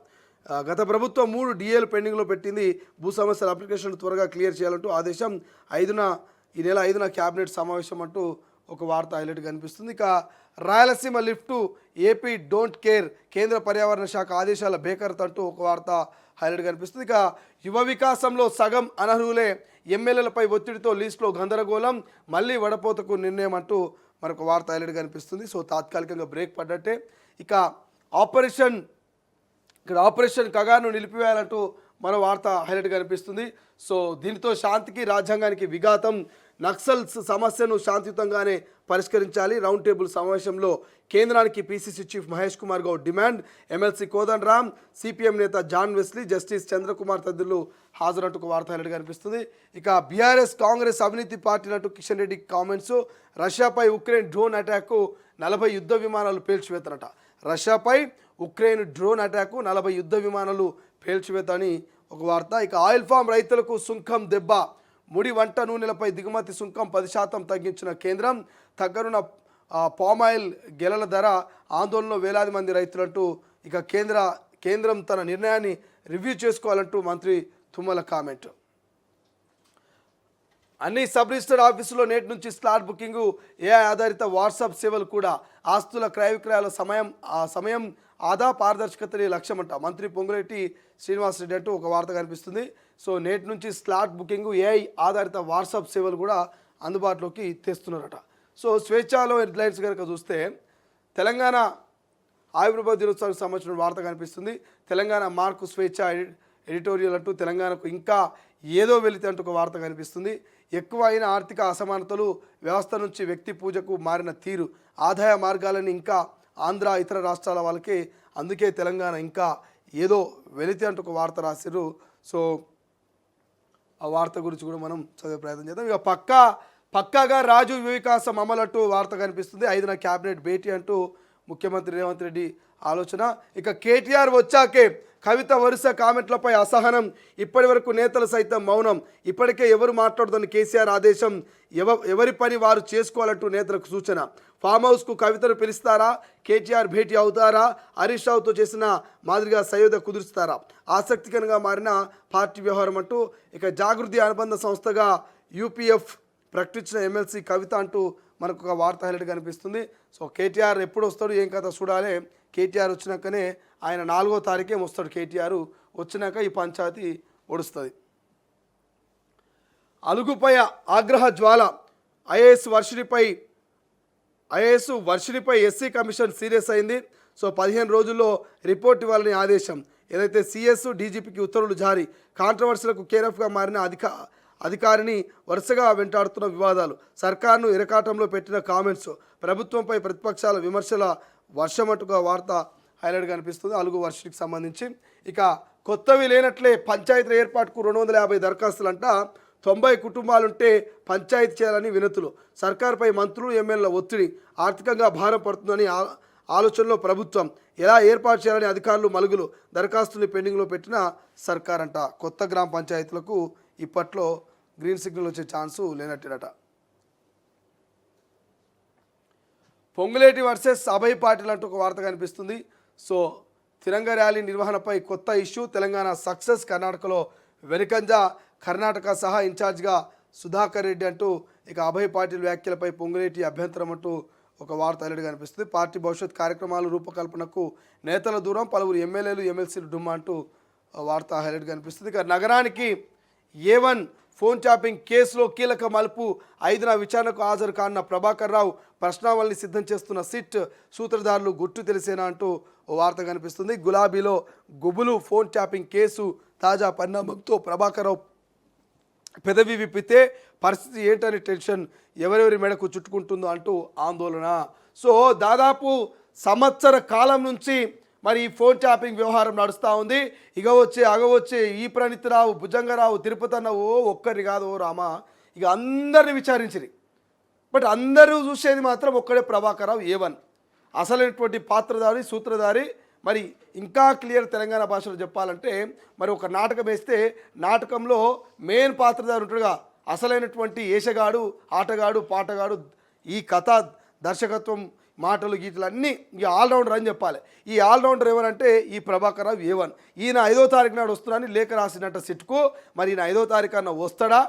గత ప్రభుత్వం 3 డిఏలు పెండింగ్లో పెట్టింది. భూ సమస్యల అప్లికేషన్ త్వరగా క్లియర్ చేయాలంటూ ఆదేశం. ఈ నెల 5న క్యాబినెట్ సమావేశం అంటూ ఒక వార్త హైలైట్ కనిపిస్తుంది. ఇక Rayalaseema lift AP don't care. కేంద్ర పర్యావరణ శాఖ ఆదేశాల బేఖరత అంటూ ఒక వార్త హైలైట్ కనిపిస్తుంది. ఇక యువ వికాసంలో సగం అనర్హులే. ఎమ్మెల్యేలపై ఒత్తిడితో లీస్ట్లో గందరగోళం. మళ్ళీ వడపోతకు నిర్ణయం అంటూ మనకు వార్త హైలైట్ కనిపిస్తుంది. సో తాత్కాలికంగా బ్రేక్ పడ్డట్టే. ఇక ఆపరేషన్ కగారును నిలిపివేయాలంటూ మరో వార్త హైలైట్ కనిపిస్తుంది. సో దీనితో శాంతికి, రాజ్యాంగానికి విఘాతం. నక్సల్స్ సమస్యను శాంతియుతంగానే పరిష్కరించాలి. రౌండ్ టేబుల్ సమావేశంలో కేంద్రానికి PCC chief Mahesh Kumar Goud demand. MLC Kodand Ram, CPM నేత జాన్ వెస్లీ, జస్టిస్ చంద్రకుమార్ తదితరులు హాజరంటూ ఒక వార్త హైలైట్ కనిపిస్తుంది. ఇక బీఆర్ఎస్ కాంగ్రెస్ అవినీతి పార్టీలంటూ కిషన్ రెడ్డి కామెంట్స్. రష్యాపై ఉక్రెయిన్ డ్రోన్ అటాక్ 40 యుద్ధ విమానాలు పేల్చివేతనట. రష్యాపై ఉక్రెయిన్ డ్రోన్ అటాక్ 40 యుద్ధ విమానాలు పేల్చివేత అని ఒక వార్త. ఇక ఆయిల్ ఫామ్ రైతులకు సుంకం దెబ్బ. ముడి వంట నూనెలపై దిగుమతి సుంకం 10% తగ్గించిన కేంద్రం. తగ్గనున్న పామాయిల్ గెలల ధర ఆందోళనలో వేలాది మంది రైతులంటూ ఇక కేంద్రం తన నిర్ణయాన్ని రివ్యూ చేసుకోవాలంటూ మంత్రి తుమ్మల కామెంట్. అన్ని సబ్ రిజిస్టర్ ఆఫీసులో నేటి నుంచి స్లాట్ బుకింగు. ఏఐ ఆధారిత వాట్సాప్ సేవలు కూడా. ఆస్తుల క్రయ విక్రయాల సమయం ఆదా, పారదర్శకతని లక్ష్యమంట. మంత్రి పొంగులేటి శ్రీనివాసరెడ్డి అంటూ ఒక వార్త కనిపిస్తుంది. సో నేటి నుంచి స్లాట్ బుకింగు, ఏఐ ఆధారిత వాట్సాప్ సేవలు కూడా అందుబాటులోకి తెస్తున్నారట. సో స్వేచ్ఛలో హెడ్లైన్స్ కనుక చూస్తే తెలంగాణ ఆవిర్భావ దినోత్సవానికి సంబంధించిన వార్త కనిపిస్తుంది. తెలంగాణ మార్కు స్వేచ్ఛ ఎడిటోరియల్ అంటూ తెలంగాణకు ఇంకా ఏదో వెళితే అంటూ ఒక వార్త కనిపిస్తుంది. ఎక్కువ అయిన ఆర్థిక అసమానతలు, వ్యవస్థ నుంచి వ్యక్తి పూజకు మారిన తీరు, ఆదాయ మార్గాలని ఇంకా ఆంధ్ర ఇతర రాష్ట్రాల వాళ్ళకి, అందుకే తెలంగాణ ఇంకా ఏదో వెళితే అంటూ ఒక వార్త రాశారు. సో ఆ వార్త గురించి కూడా మనం చదివే ప్రయత్నం చేద్దాం. ఇక పక్కాగా రాజు వికాసం అమలు అంటూ వార్త కనిపిస్తుంది. 5న క్యాబినెట్ భేటీ అంటూ ముఖ్యమంత్రి రేవంత్ రెడ్డి ఆలోచన. ఇక కేటీఆర్ వచ్చాకే కవిత వరుస కామెంట్లపై అసహనం. ఇప్పటి వరకు నేతలు సైతం మౌనం. ఇప్పటికే ఎవరు మాట్లాడుతున్న కేసీఆర్ ఆదేశం. ఎవరి పని వారు చేసుకోవాలంటూ నేతలకు సూచన. ఫామ్ హౌస్కు కవితను పిలుస్తారా? కేటీఆర్ భేటీ అవుతారా? హరీష్ రావుతో చేసిన మాదిరిగా సయోధ్య కుదురుస్తారా? ఆసక్తికరంగా మారిన పార్టీ వ్యవహారం అంటూ ఇక జాగృతి అనుబంధ సంస్థగా యూపీఎఫ్ ప్రకటించిన ఎమ్మెల్సీ కవిత అంటూ మనకు ఒక వార్త హైలైట్ కనిపిస్తుంది. సో కేటీఆర్ ఎప్పుడు వస్తాడు ఏం కథ చూడాలి. కేటీఆర్ వచ్చినాకనే ఆయన 4వ తారీఖే వస్తాడు. కేటీఆర్ వచ్చినాక ఈ పంచాయతీ ఒడుస్తుంది. అలుగుపై ఆగ్రహ జ్వాల, ఐఏఎస్ వర్షినిపై ఎస్సీ కమిషన్ సీరియస్ అయింది. సో 15 రోజుల్లో రిపోర్ట్ ఇవ్వాలని ఆదేశం. ఏదైతే సిఎస్ డీజీపీకి ఉత్తర్వులు జారీ. కాంట్రవర్సీలకు కేరఫ్గా మారిన అధికారిని వరుసగా వెంటాడుతున్న వివాదాలు. సర్కార్ను ఇరకాటంలో పెట్టిన కామెంట్స్. ప్రభుత్వంపై ప్రతిపక్షాల విమర్శల వర్షమటుగా వార్త హైలైట్ కనిపిస్తుంది అలుగు వర్షికి సంబంధించి. ఇక కొత్తవి లేనట్లే పంచాయతీల ఏర్పాటుకు 250 దరఖాస్తులంట. 90 కుటుంబాలుంటే పంచాయతీ చేయాలని వినతులు. సర్కార్పై మంత్రులు ఎమ్మెల్యేల ఒత్తిడి. ఆర్థికంగా భారం పడుతుందని ఆలోచనలో ప్రభుత్వం. ఎలా ఏర్పాటు చేయాలని అధికారులు మలుగులు. దరఖాస్తుని పెండింగ్లో పెట్టిన సర్కార్ అంట. కొత్త గ్రామ పంచాయతీలకు ఇప్పట్లో గ్రీన్ సిగ్నల్ వచ్చే ఛాన్సు లేనట్టేనట. పొంగులేటి వర్సెస్ అభయ్ పాటిల్ అంటూ ఒక వార్త కనిపిస్తుంది. సో తిరంగ ర్యాలీ నిర్వహణపై కొత్త ఇష్యూ. తెలంగాణ సక్సెస్, కర్ణాటకలో వెనుకంజ. కర్ణాటక సహా ఇన్ఛార్జ్గా సుధాకర్ రెడ్డి అంటూ ఇక అభయ్ పాటిల్ వ్యాఖ్యలపై పొంగులేటి అభ్యంతరం అంటూ ఒక వార్త హైలైట్ కనిపిస్తుంది. పార్టీ భవిష్యత్ కార్యక్రమాలు రూపకల్పనకు నేతల దూరం, పలువురు ఎమ్మెల్యేలు ఎమ్మెల్సీలు డుమ్మా అంటూ వార్త హైలైట్ కనిపిస్తుంది. ఇక నగరానికి A1 ఫోన్ ట్యాపింగ్ కేసులో కీలక మలుపు. 5న విచారణకు హాజరు కానున్న ప్రభాకర్ రావు. ప్రశ్నావళిని సిద్ధం చేస్తున్న సిట్. సూత్రధారులు గుట్టు తెలిసేనా అంటూ ఓ వార్త కనిపిస్తుంది. గులాబీలో గుబులు ఫోన్ ట్యాపింగ్ కేసు తాజా పరిణామంతో ప్రభాకర్ రావు పెదవి విప్పితే పరిస్థితి ఏంటని టెన్షన్. ఎవరెవరి మెడకు చుట్టుకుంటుందో అంటూ ఆందోళన. సో దాదాపు సంవత్సర కాలం నుంచి మరి ఈ ఫోన్ ట్యాపింగ్ వ్యవహారం నడుస్తూ ఉంది. అగవచ్చే ఈ ప్రణితిరావు, భుజంగరావు, తిరుపతి అన్న ఒక్కరిని కాదు రామా, ఇక అందరిని విచారించిరి. బట్ అందరూ చూసేది మాత్రం ఒక్కడే ప్రభాకర్ రావు A1. అసలైనటువంటి పాత్రధారి, సూత్రధారి. మరి ఇంకా క్లియర్ తెలంగాణ భాషలో చెప్పాలంటే మరి ఒక నాటకం వేస్తే నాటకంలో మెయిన్ పాత్రధారి ఉంటాడుగా, అసలైనటువంటి ఏషగాడు, ఆటగాడు, పాటగాడు, ఈ కథ దర్శకత్వం, మాటలు, గీతలు అన్నీ ఇక ఆల్రౌండర్ అని చెప్పాలి. ఈ ఆల్రౌండర్ ఎవరంటే ఈ ప్రభాకర్ రావు A1. ఈయన 5వ తారీఖు నాడు వస్తున్నాడని లేఖ రాసినట్టు సిట్కు. మరి ఈయన 5వ తారీఖు అన్న వస్తాడా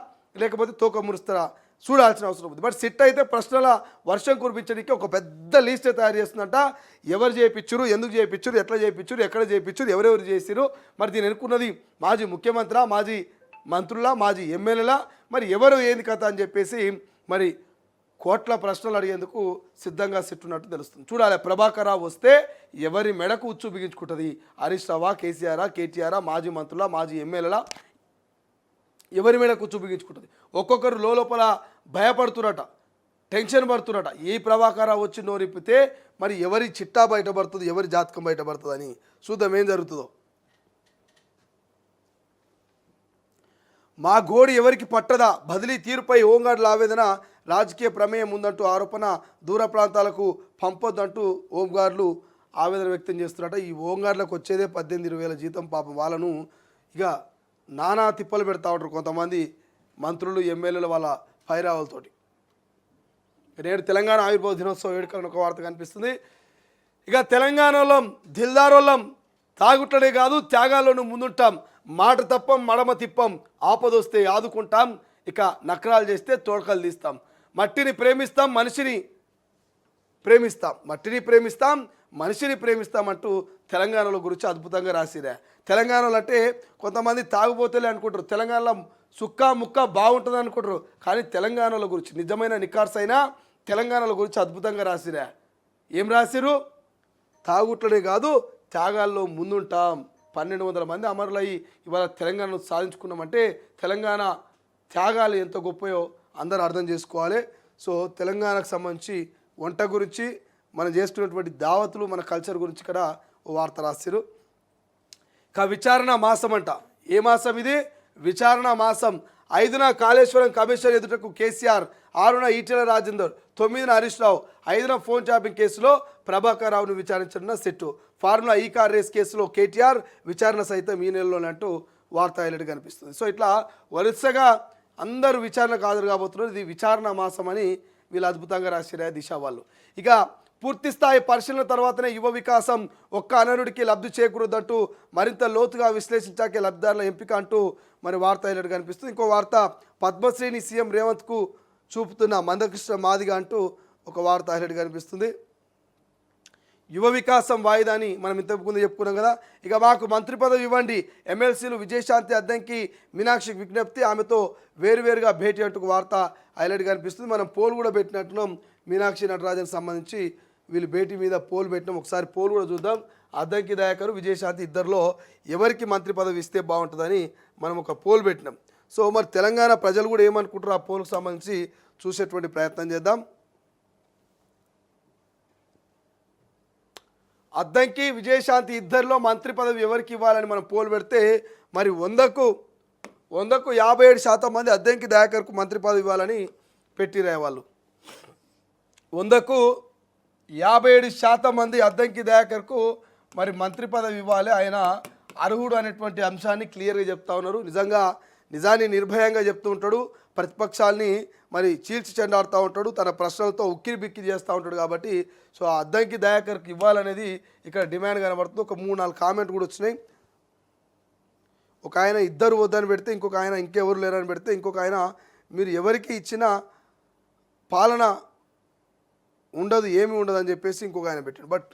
లేకపోతే తోక మురుస్తాడా చూడాల్సిన అవసరం ఉంది. బట్ సిట్ అయితే ప్రశ్నల వర్షం కురిపించడానికి ఒక పెద్ద లిస్టే తయారు చేస్తుందంట. ఎవరు చేయించురు, ఎందుకు చేయించురు, ఎట్లా చేయించురు, ఎక్కడ చేయించురు, ఎవరెవరు చేసిరు, మరి దీని ఎన్నుకున్నది మాజీ ముఖ్యమంత్రి, మాజీ మంత్రుల, మాజీ ఎమ్మెల్యేల, మరి ఎవరు ఏంది కథ అని చెప్పేసి మరి కోట్ల ప్రశ్నలు అడిగేందుకు సిద్ధంగా సిట్టున్నట్టు తెలుస్తుంది. చూడాలి ప్రభాకర్ రావు వస్తే ఎవరి మెడకు ఉచ్చు బిగించుకుంటుంది. హరీష్ రావా, కేసీఆరా, కేటీఆరా, మాజీ మంత్రుల, మాజీ ఎమ్మెల్యేల, ఎవరి మెడకు ఉచ్చు బిగించుకుంటుంది. ఒక్కొక్కరు లోపల భయపడుతున్నట, టెన్షన్ పడుతున్నట. ఈ ప్రభాకర్ రావు వచ్చి నోరిప్పితే మరి ఎవరి చిట్టా బయటపడుతుంది, ఎవరి జాతకం బయటపడుతుంది అని చూద్దాం ఏం జరుగుతుందో. మా గోడి ఎవరికి పట్టదా, బదిలీ తీరుపై హోంగార్డుల ఆవేదన. రాజకీయ ప్రమేయం ఉందంటూ ఆరోపణ. దూర ప్రాంతాలకు పంపొద్దంటూ హోంగార్డులు ఆవేదన వ్యక్తం చేస్తున్నట. ఈ హోంగార్డులకు వచ్చేదే 18,000 జీతం. పాపం వాళ్ళను ఇక నానా తిప్పలు పెడతా ఉంటారు కొంతమంది మంత్రులు, ఎమ్మెల్యేలు వాళ్ళ పైరావులతోటి. నేడు తెలంగాణ ఆవిర్భావ దినోత్సవ వేడుకలను ఒక వార్త కనిపిస్తుంది. ఇక తెలంగాణలో దిల్దారోళ్ళం, తాగుట్లనే కాదు త్యాగాల్లోనూ ముందుంటాం. మాట తప్పం, మడమ తిప్పం, ఆపదొస్తే ఆదుకుంటాం, ఇక నకరాలు చేస్తే తోడకలు తీస్తాం. మట్టిని ప్రేమిస్తాం, మనిషిని ప్రేమిస్తాం, మనిషిని ప్రేమిస్తామంటూ తెలంగాణలో గురించి అద్భుతంగా రాసిరా. తెలంగాణలో అంటే కొంతమంది తాగుబోతులే అనుకుంటారు, తెలంగాణలో సుక్క ముక్క బాగుంటుంది అనుకుంటారు. కానీ తెలంగాణలో గురించి నిజమైన నికార్సైన తెలంగాణలో గురించి అద్భుతంగా రాసిరా. ఏం రాసిరు? తాగుట్లనే కాదు త్యాగాల్లో ముందుంటాం. 1200 మంది అమరులయ్యి ఇవాళ తెలంగాణను సాధించుకున్నామంటే తెలంగాణ త్యాగాలు ఎంత గొప్పయో అందరూ అర్థం చేసుకోవాలి. సో తెలంగాణకు సంబంధించి వంట గురించి మనం చేసుకున్నటువంటి దావతులు, మన కల్చర్ గురించి కూడా ఓ వార్త రాశారు. విచారణ మాసం అంట. ఏ మాసం ఇది? విచారణ మాసం. 5న Kaleshwaram commission ఎదుటకు KCR, 6న Etela Rajender, 9న Harish Rao, 5న phone tapping కేసులో ప్రభాకర్ రావును విచారించిన సెట్టు. ఫార్ములా ఈ కార్ రేస్ కేసులో కేటీఆర్ విచారణ సైతం ఈ నెలలోనే అంటూ వార్త హైలైట్ కనిపిస్తుంది. సో ఇట్లా వరుసగా అందరూ విచారణకు హాజరు కాబోతున్నారు. ఇది విచారణ మాసం అని వీళ్ళు అద్భుతంగా రాశారు దిశ వాళ్ళు. ఇక పూర్తి స్థాయి పరిశీలన తర్వాతనే యువ వికాసం, ఒక్క అనరుడికి లబ్ధి చేకూరదంటూ మరింత లోతుగా విశ్లేషించాకే లబ్ధిదారుల ఎంపిక అంటూ మరి వార్త హైలైట్ కనిపిస్తుంది. ఇంకో వార్త, పద్మశ్రీని సీఎం రేవంత్కు చూపుతున్న మందకృష్ణ మాదిగ అంటూ ఒక వార్త హైలైట్ కనిపిస్తుంది. యువ వికాసం వాయిదాని మనం ఇంతకు ముందు చెప్పుకున్నాం కదా. ఇక మాకు మంత్రి పదవి ఇవ్వండి, ఎమ్మెల్సీలు విజయశాంతి అద్దంకి మీనాక్షికి విజ్ఞప్తి, ఆమెతో వేరువేరుగా భేటీ అంటూ వార్త హైలైట్ కనిపిస్తుంది. మనం పోల్ కూడా పెట్టినట్టున్నాం మీనాక్షి నటరాజన్కి సంబంధించి వీళ్ళు భేటీ మీద పోల్ పెట్టినాం. ఒకసారి పోల్ కూడా చూద్దాం. అద్దంకి దయాకర్ విజయశాంతి ఇద్దరిలో ఎవరికి మంత్రి పదవి ఇస్తే బాగుంటుందని మనం ఒక పోల్ పెట్టినాం. సో మరి తెలంగాణ ప్రజలు కూడా ఏమనుకుంటారో ఆ పోల్కి సంబంధించి చూసేటువంటి ప్రయత్నం చేద్దాం. అద్దంకి విజయశాంతి ఇద్దరిలో మంత్రి పదవి ఎవరికి ఇవ్వాలని మనం పోల్ పెడితే మరి 100కు 57% మంది అద్దంకి దయాకర్కు మంత్రి పదవి ఇవ్వాలని పెట్టిరే వాళ్ళు. 100కు 57% మంది అద్దంకి దయాకర్కు మరి మంత్రి పదవి ఇవ్వాలి, ఆయన అర్హుడు అనేటువంటి అంశాన్ని క్లియర్గా చెప్తా ఉన్నారు. నిజాన్ని నిర్భయంగా చెప్తూ ఉంటాడు, ప్రతిపక్షాల్ని మరి చీల్చి చెండాడుతూ ఉంటాడు, తన ప్రశ్నలతో ఉక్కిరి బిక్కిరి చేస్తూ ఉంటాడు. కాబట్టి సో ఆ అద్దంకి దయాకర్కి ఇవ్వాలనేది ఇక్కడ డిమాండ్ కనబడుతుంది. ఒక 3-4 కామెంట్ కూడా వచ్చినాయి. ఒక ఆయన ఇద్దరు వద్దని పెడితే, ఇంకొక ఆయన ఇంకెవరు లేరని పెడితే, ఇంకొక ఆయన మీరు ఎవరికి ఇచ్చినా పాలన ఉండదు, ఏమీ ఉండదు అని చెప్పేసి ఇంకొక ఆయన పెట్టాడు. బట్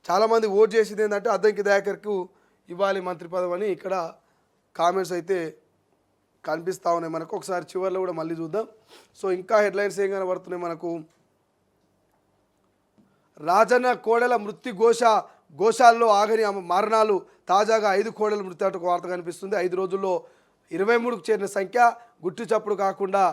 చాలామంది ఓట్ చేసింది ఏంటంటే అద్దంకి దయాకర్కు ఇవ్వాలి మంత్రి పదవి అని ఇక్కడ కామెంట్స్ అయితే కనిపిస్తూ ఉన్నాయి మనకు. ఒకసారి చివరిలో కూడా మళ్ళీ చూద్దాం. సో ఇంకా హెడ్లైన్స్ ఏం కనబడుతున్నాయి మనకు. రాజన్న కోడెల మృత్యు గోశాల్లో ఆగని మరణాలు, తాజాగా 5 కోడెల మృతి అంటూ ఒక వార్త కనిపిస్తుంది. 5 రోజుల్లో 23కు చేరిన సంఖ్య, గుట్టు చప్పుడు కాకుండా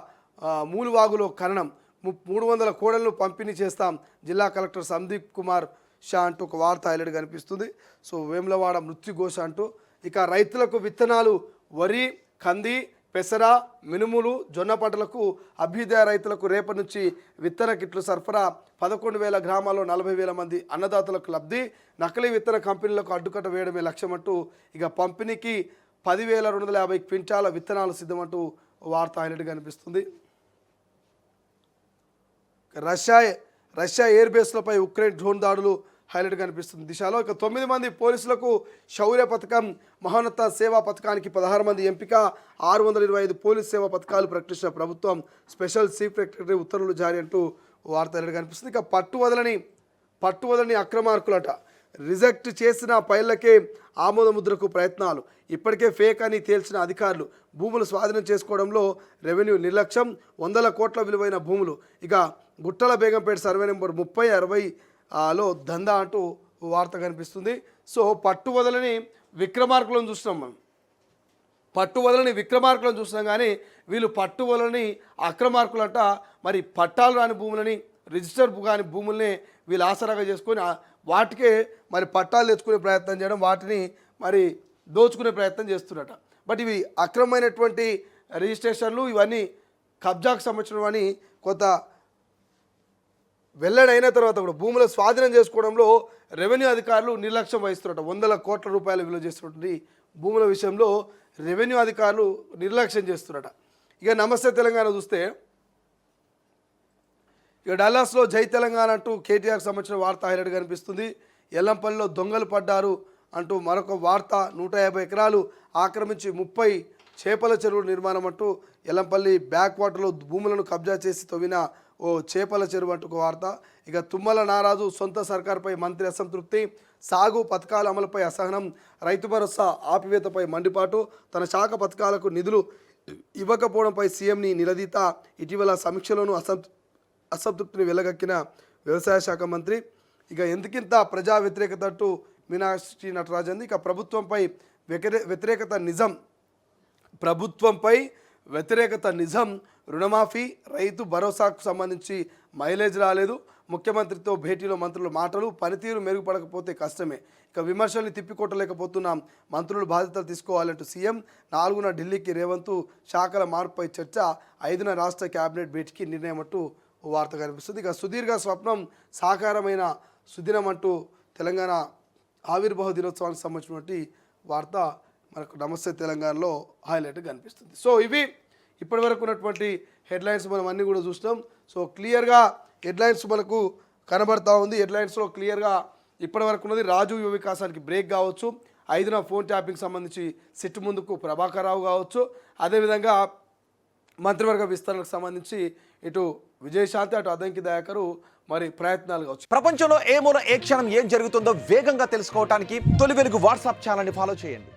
మూలువాగులో ఖననం, 300 కోడలను పంపిణీ చేస్తాం జిల్లా కలెక్టర్ సందీప్ కుమార్ షా అంటూ ఒక వార్త హైలైట్ కనిపిస్తుంది. సో వేములవాడ మృత్యుఘోష అంటూ. ఇక రైతులకు విత్తనాలు, వరి, కంది, పెసర, మినుములు, జొన్న పంటలకు అభ్యుదయ రైతులకు రేపటి నుంచి విత్తన కిట్లు సరఫరా, 11,000 గ్రామాల్లో 40,000 మంది అన్నదాతలకు లబ్ధి, నకిలీ విత్తన కంపెనీలకు అడ్డుకట్ట వేయడమే లక్ష్యమంటూ. ఇక పంపిణీకి 10,250 క్వింటాల విత్తనాలు సిద్ధమంటూ వార్త హైలైట్ కనిపిస్తుంది. రష్యా ఎయిర్ బేస్లపై ఉక్రెయిన్ డ్రోన్ దాడులు హైలైట్ కనిపిస్తుంది దిశలో. ఇక 9 మంది పోలీసులకు శౌర్య పథకం, మహోన్నత సేవా పథకానికి 16 మంది ఎంపిక, 625 పోలీస్ సేవా పథకాలు ప్రకటించిన ప్రభుత్వం, స్పెషల్ చీఫ్ సెక్రటరీ ఉత్తర్వులు జారీ అంటూ వార్త హైలైట్ కనిపిస్తుంది. ఇక పట్టువదలని అక్రమార్కులట, రిజెక్ట్ చేసిన ఫైళ్లకే ఆమోద ముద్రకు ప్రయత్నాలు, ఇప్పటికే ఫేక్ అని తేల్చిన అధికారులు, భూములు స్వాధీనం చేసుకోవడంలో రెవెన్యూ నిర్లక్ష్యం, 100 కోట్ల విలువైన భూములు. ఇక గుట్టల బేగంపేట సర్వే నెంబర్ 30-60లో దందా అంటూ వార్త కనిపిస్తుంది. సో పట్టువదలని విక్రమార్కులను చూస్తున్నాం మనం, పట్టువదలని విక్రమార్కులను చూస్తున్నాం. కానీ వీళ్ళు పట్టువలని అక్రమార్కులంట. మరి పట్టాలు రాని భూములని, రిజిస్టర్ కాని భూముల్ని వీళ్ళు ఆసరాగా చేసుకొని వాటికే మరి పట్టాలు తెచ్చుకునే ప్రయత్నం చేయడం, వాటిని మరి దోచుకునే ప్రయత్నం చేస్తున్నట. బట్ ఇవి అక్రమమైనటువంటి రిజిస్ట్రేషన్లు, ఇవన్నీ కబ్జాకు సంబంధించినవని కొంత వెల్లడైన తర్వాత కూడా భూముల స్వాధీనం చేసుకోవడంలో రెవెన్యూ అధికారులు నిర్లక్ష్యం వహిస్తున్నట. 100 కోట్ల రూపాయలు విలువ చేస్తున్నటువంటి భూముల విషయంలో రెవెన్యూ అధికారులు నిర్లక్ష్యం చేస్తున్నట. ఇక నమస్తే తెలంగాణ చూస్తే, ఇక డల్లాస్లో జై తెలంగాణ అంటూ కేటీఆర్కి సంబంధించిన వార్త హైలైట్ కనిపిస్తుంది. ఎల్లంపల్లిలో దొంగలు పడ్డారు అంటూ మరొక వార్త. 150 ఎకరాలు ఆక్రమించి 30 చేపల చెరువుల నిర్మాణం అంటూ ఎల్లంపల్లి బ్యాక్ వాటర్లో భూములను కబ్జా చేసి తవ్విన ఓ చేపల చెరువు అంటూ ఒక వార్త. ఇక తుమ్మల నారాజు, సొంత సర్కార్పై మంత్రి అసంతృప్తి, సాగు పథకాల అమలుపై అసహనం, రైతు భరోసా ఆపివేతపై మండిపాటు, తన శాఖ పథకాలకు నిధులు ఇవ్వకపోవడంపై సీఎంని నిలదీత, ఇటీవల సమీక్షలోనూ అసంతృప్తిని వెలగక్కిన వ్యవసాయ శాఖ మంత్రి. ఇక ఎందుకింత ప్రజా వ్యతిరేకత అంటూ మీనాక్షి నటరాజన్. ఇక ప్రభుత్వంపై వ్యతిరేకత నిజం, రుణమాఫీ, రైతు భరోసాకు సంబంధించి మైలేజ్ రాలేదు, ముఖ్యమంత్రితో భేటీలో మంత్రుల మాటలు, పనితీరు మెరుగుపడకపోతే కష్టమే, ఇక విమర్శల్ని తిప్పికొట్టలేకపోతున్నాం, మంత్రులు బాధ్యతలు తీసుకోవాలంటూ సీఎం, 4న ఢిల్లీకి రేవంత్, శాఖల మార్పుపై చర్చ, 5న రాష్ట్ర కేబినెట్ భేటీకి నిర్ణయం అంటూ వార్త కనిపిస్తుంది. ఇక సుదీర్ఘ స్వప్నం సాకారమైన సుదినం అంటూ తెలంగాణ ఆవిర్భావ దినోత్సవానికి సంబంధించినటువంటి వార్త మనకు నమస్తే తెలంగాణలో హైలైట్ కనిపిస్తుంది. సో ఇవి ఇప్పటి వరకు ఉన్నటువంటి హెడ్లైన్స్ మనం అన్నీ కూడా చూసినాం. సో క్లియర్గా హెడ్లైన్స్ మనకు కనబడతా ఉంది. హెడ్లైన్స్లో క్లియర్గా ఇప్పటి వరకు ఉన్నది రాజు యువ వికాసానికి బ్రేక్ కావచ్చు, 5న ఫోన్ ట్యాపింగ్ సంబంధించి సిట్ ముందుకు ప్రభాకర్ రావు కావచ్చు, అదేవిధంగా మంత్రివర్గ విస్తరణకు సంబంధించి ఇటు విజయశాంతి అటు అద్దంకి దయాకరు మరి ప్రయత్నాలు కావచ్చు. ప్రపంచంలో ఏ మూల ఏ క్షణం ఏం జరుగుతుందో వేగంగా తెలుసుకోవడానికి తొలి వెలుగు వాట్సాప్ ఛానల్ని ఫాలో చేయండి.